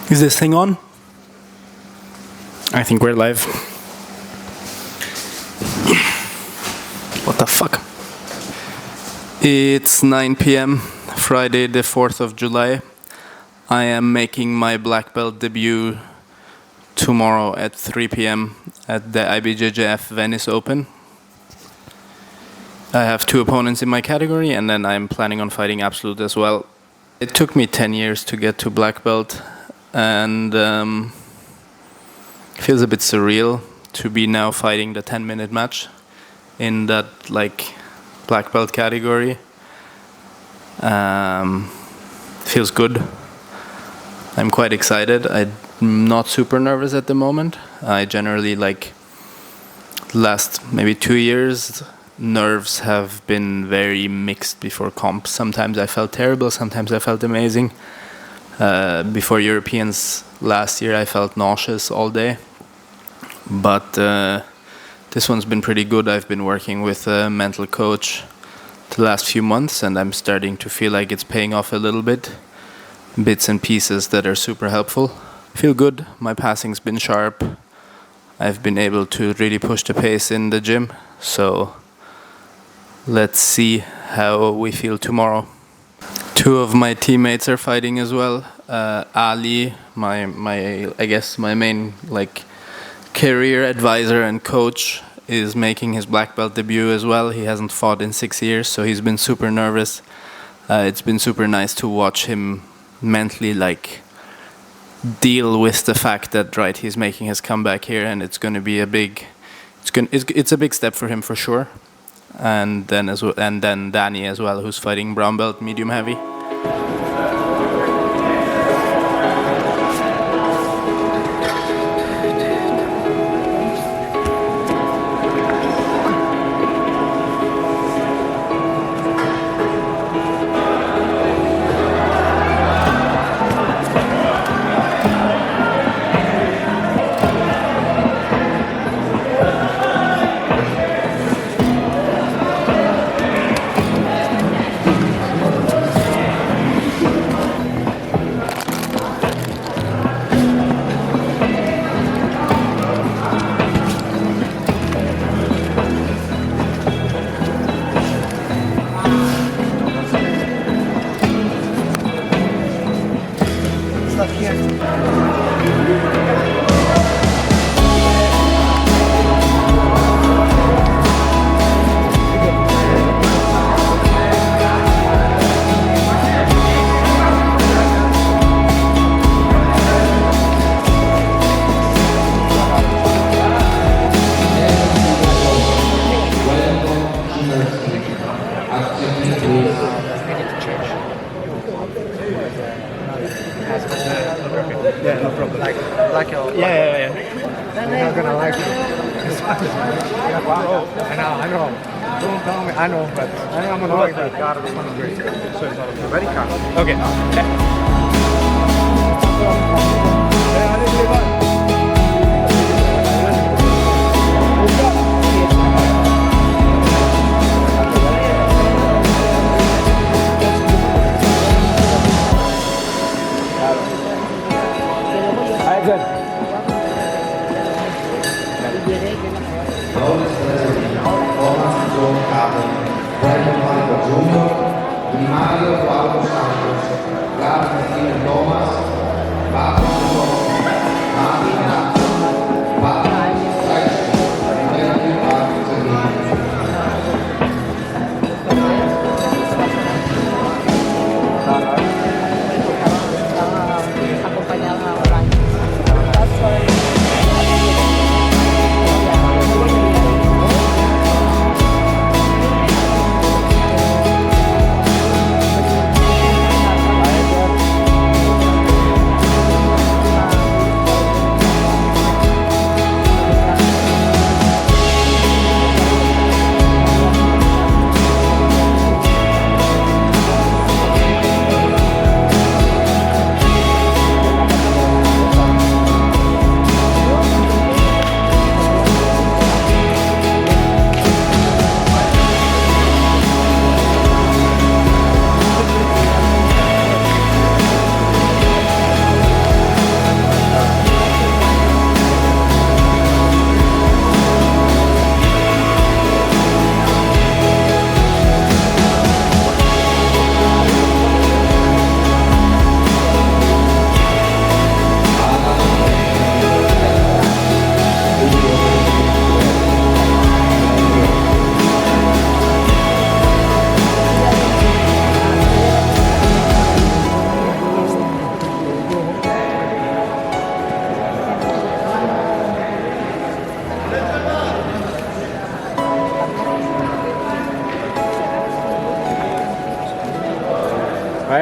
Is this thing on? I think we're live. What the fuck? It's 9 p.m. Friday the 4th of July. I am making my black belt debut tomorrow at 3 p.m. at the IBJJF Venice Open. I have 2 opponents in my category, and then I'm planning on fighting absolute as well. It took me 10 years to get to black belt, and it feels a bit surreal to be now fighting the 10-minute match in that black belt category. Feels good. I'm quite excited. I'm not super nervous at the moment. I generally last maybe 2 years, nerves have been very mixed before comps. Sometimes I felt terrible, sometimes I felt amazing. Before Europeans last year, I felt nauseous all day. But this one's been pretty good. I've been working with a mental coach the last few months, and I'm starting to feel like it's paying off a little bit. Bits and pieces that are super helpful. I feel good. My passing's been sharp. I've been able to really push the pace in the gym. So let's see how we feel tomorrow. 2 of my teammates are fighting as well. Ali, I guess my main career advisor and coach, is making his black belt debut as well. He hasn't fought in 6 years, so he's been super nervous. It's been super nice to watch him mentally deal with the fact that he's making his comeback here, and it's going to be it's a big step for him for sure. And then Danny as well, who's fighting brown belt medium heavy. Yeah, no problem. Yeah. You're not gonna like it. I know. Don't tell me. I know, but I'm gonna like that. God, it's gonna be great. So it's not okay. Ready, Carl? Okay.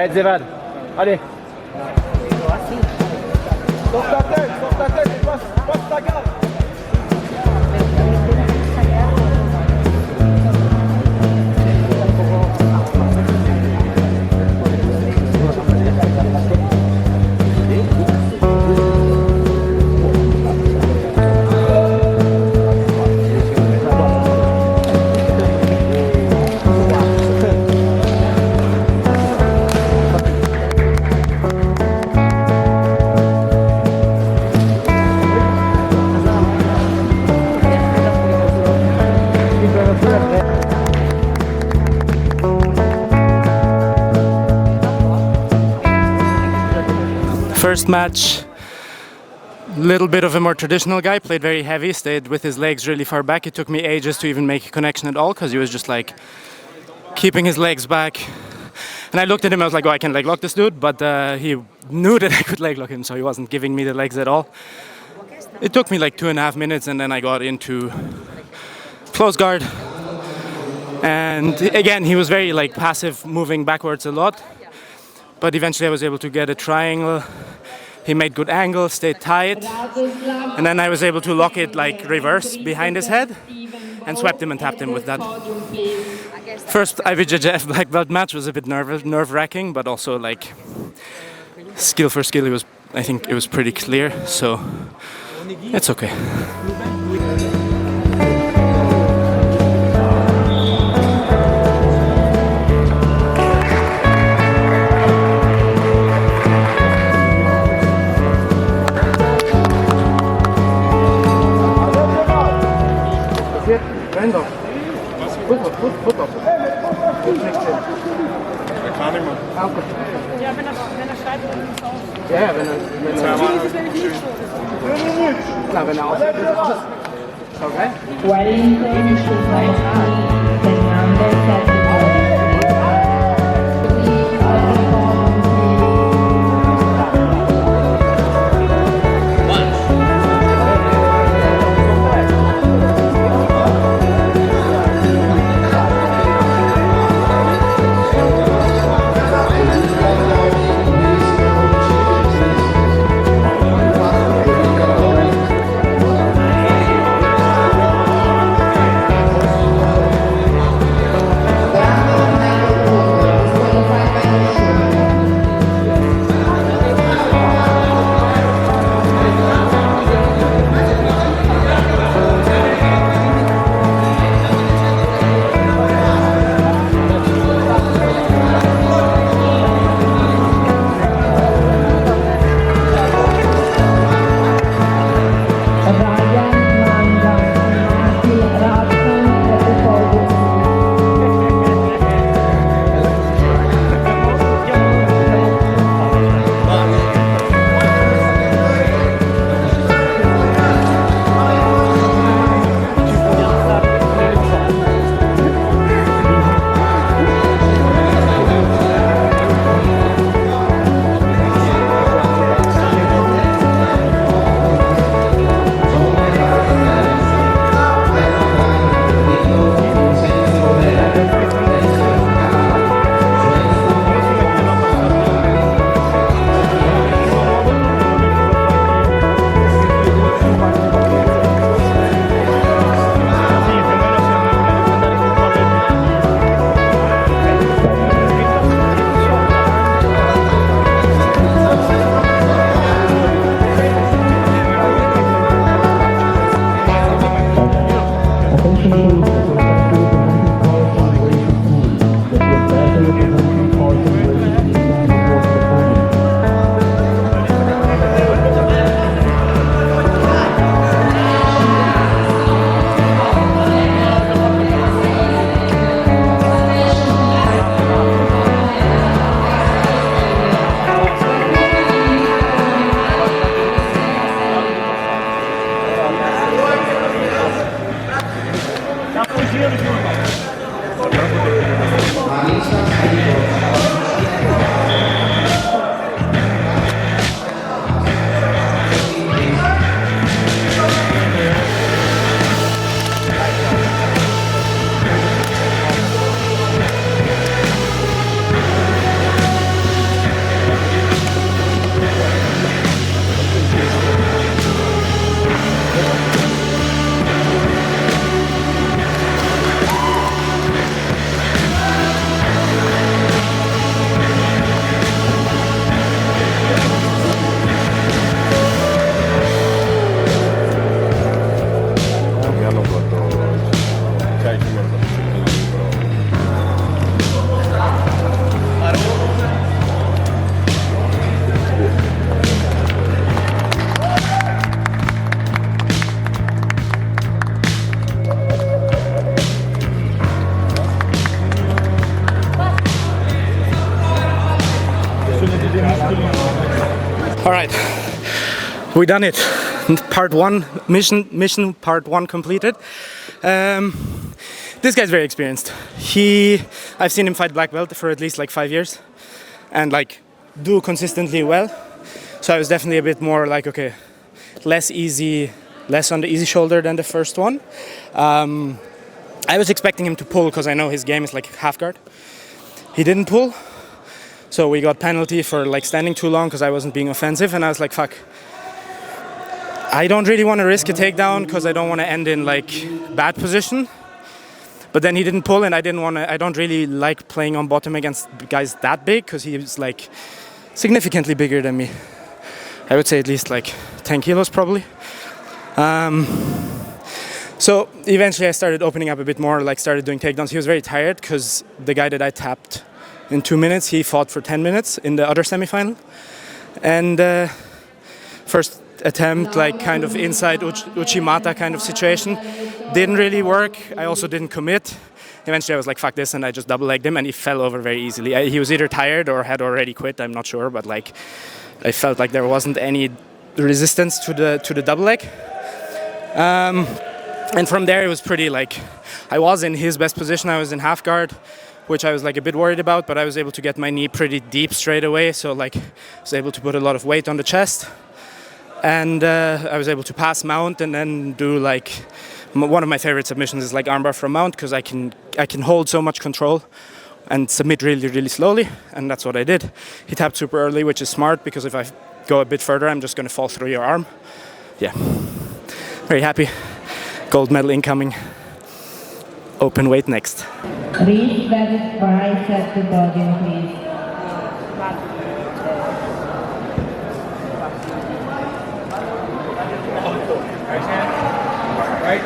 Ouais, Zevad. Allez. Sauf ta tête, et passe ta garde. First match, little bit of a more traditional guy, played very heavy, stayed with his legs really far back. It took me ages to even make a connection at all because he was just like keeping his legs back. And I looked at him, I was like, oh, I can leg lock this dude, but he knew that I could leg lock him, so he wasn't giving me the legs at all. It took me like 2.5 minutes, and then I got into close guard. And again, he was very like passive, moving backwards a lot. But eventually I was able to get a triangle. He made good angles, stayed tight. And then I was able to lock it like reverse behind his head and swept him and tapped him with that. First IBJJF black belt match was a bit nerve-wracking, but also like skill for skill, I think it was pretty clear, so it's okay. Ja, wenn er schreibt, dann ist es aus. Ja, wenn er klar, wenn er aufhört, ist es aus. Okay. Wellington Schumacher, Fernando All right, we done it. Part one, mission part one completed. This guy's very experienced. I've seen him fight black belt for at least like 5 years, and like do consistently well. So I was definitely a bit more like, okay, less on the easy shoulder than the first one. I was expecting him to pull because I know his game is like half guard. He didn't pull, so we got penalty for like standing too long because I wasn't being offensive, and I was like, fuck. I don't really want to risk a takedown because I don't want to end in like bad position. But then he didn't pull, and I don't really like playing on bottom against guys that big because he was like significantly bigger than me. I would say at least like 10 kilos probably. So eventually I started opening up a bit more, like started doing takedowns. He was very tired because the guy that I tapped in 2 minutes, he fought for 10 minutes in the other semifinal. And first attempt, like kind of inside Uchimata kind of situation, didn't really work. I also didn't commit. Eventually I was like, fuck this, and I just double legged him, and he fell over very easily. He was either tired or had already quit, I'm not sure, but like I felt like there wasn't any resistance to the double leg. And from there it was pretty like, I was in his best position. I was in half guard, which I was like a bit worried about, but I was able to get my knee pretty deep straight away. So like I was able to put a lot of weight on the chest, and I was able to pass mount and then do like, one of my favorite submissions is like armbar from mount, because I can hold so much control and submit really, really slowly, and that's what I did. He tapped super early, which is smart, because if I go a bit further, I'm just going to fall through your arm. Yeah, very happy. Gold medal incoming. Open weight next. Respect price at the podium, please. Right.